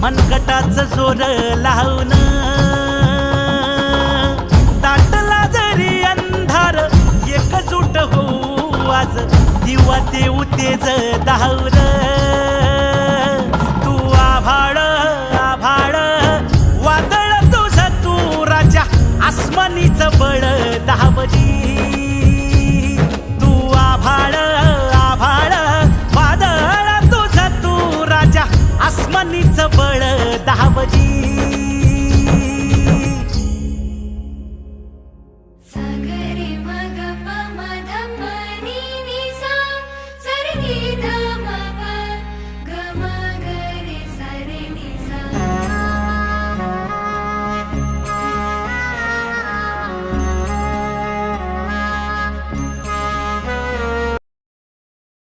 मनगटाचं जोर लावून दाटला जरी अंधार एकजूट होऊ आज दिवा देऊ तेज दावर तू आभाळ आभाळ वादळ तुझं तू राजा आसमानीचं बळ